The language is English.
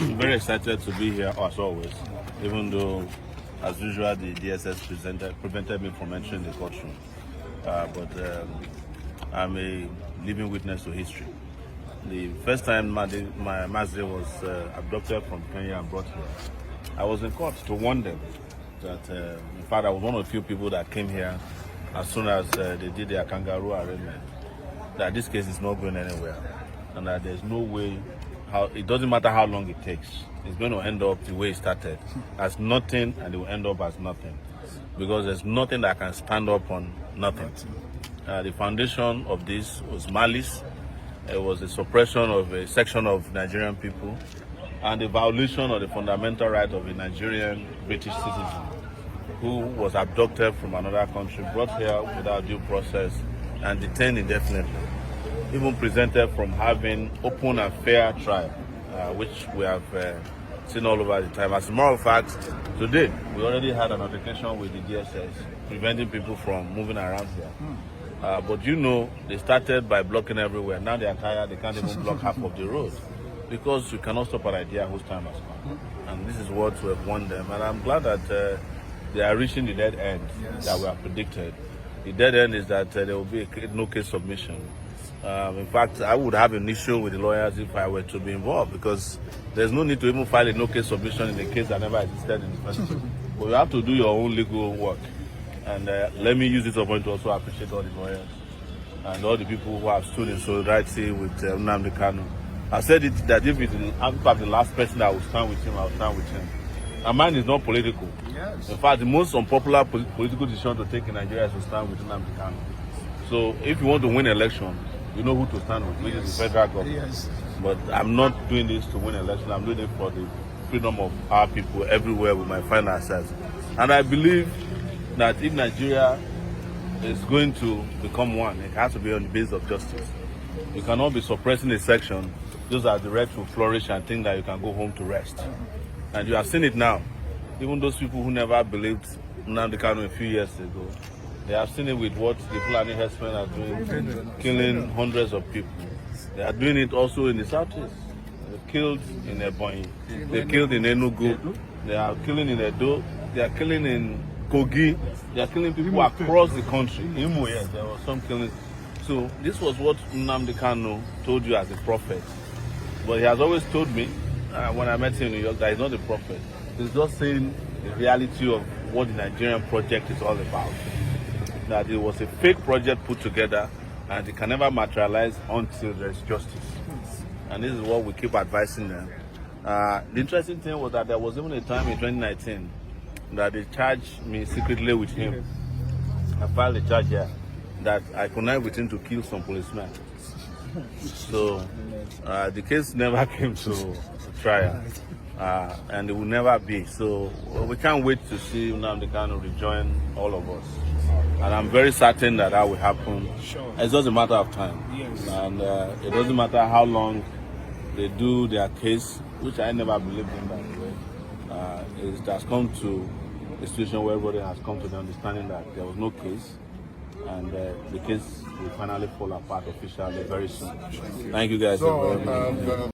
I'm very excited to be here as always, even though, as usual, the DSS prevented me from entering the courtroom. But I'm a living witness to history. The first time my Mazda was abducted from Kenya and brought here, I was in court to warn them that, in fact, I was one of the few people that came here as soon as they did their kangaroo arraignment, that this case is not going anywhere, and that there's no way, it doesn't matter how long it takes, it's going to end up the way it started, as nothing, and it will end up as nothing, because there's nothing that can stand up on nothing. The foundation of this was malice. It was the suppression of a section of Nigerian people and the violation of the fundamental right of a Nigerian British citizen who was abducted from another country, brought here without due process, and detained indefinitely, even presented from having open and fair trial, which we have seen all over the time. As a matter of fact, today we already had an altercation with the DSS, preventing people from moving around here. But you know, they started by blocking everywhere. Now they are tired, they can't even block half of the road, because you cannot stop an idea whose time has come. And this is what we have won them. And I'm glad that they are reaching the dead end that we have predicted. The dead end is that there will be a no-case submission. In fact, I would have an issue with the lawyers if I were to be involved, because there's no need to even file a no-case submission in a case that never existed in the first place. But you have to do your own legal work. And let me use this opportunity to also appreciate all the lawyers and all the people who have stood in solidarity with Nnamdi Kanu. I said it that if I'm the last person that will stand with him, I will stand with him. And mine is not political. Yes. In fact, the most unpopular political decision to take in Nigeria is to stand with Nnamdi Kanu. So if you want to win an election, you know who to stand with, which is the federal government. Yes. But I'm not doing this to win an election. I'm doing it for the freedom of our people everywhere we might find ourselves. And I believe that if Nigeria is going to become one, it has to be on the basis of justice. You cannot be suppressing a section. Those are the right to flourish and think that you can go home to rest. And you have seen it now. Even those people who never believed Nnamdi Kanu a few years ago, they have seen it with what the Fulani Herdsmen are doing, killing hundreds of people. They are doing it also in the southeast. They killed in Ebonyi, they killed in Enugu, they are killing in Edo, they are killing in Kogi, they are killing people across the country. Imo, yes, there was some killing. So this was what Nnamdi Kanu told you as a prophet. But he has always told me, when I met him in New York, that he's not a prophet. He's just saying the reality of what the Nigerian project is all about. That it was a fake project put together and it can never materialize until there is justice. And this is what we keep advising them. The interesting thing was that there was even a time in 2019 that they charged me secretly with him. I filed a charge here that I connived with him to kill some policemen. So the case never came to trial, and it will never be. So we can't wait to see Nnamdi Kanu rejoin all of us. And I'm very certain that will happen. Sure. It's just a matter of time. Yes. And it doesn't matter how long they do their case, which I never believed in, by the way. It has come to a situation where everybody has come to the understanding that there was no case, and the case will finally fall apart officially very soon. Thank you guys very much.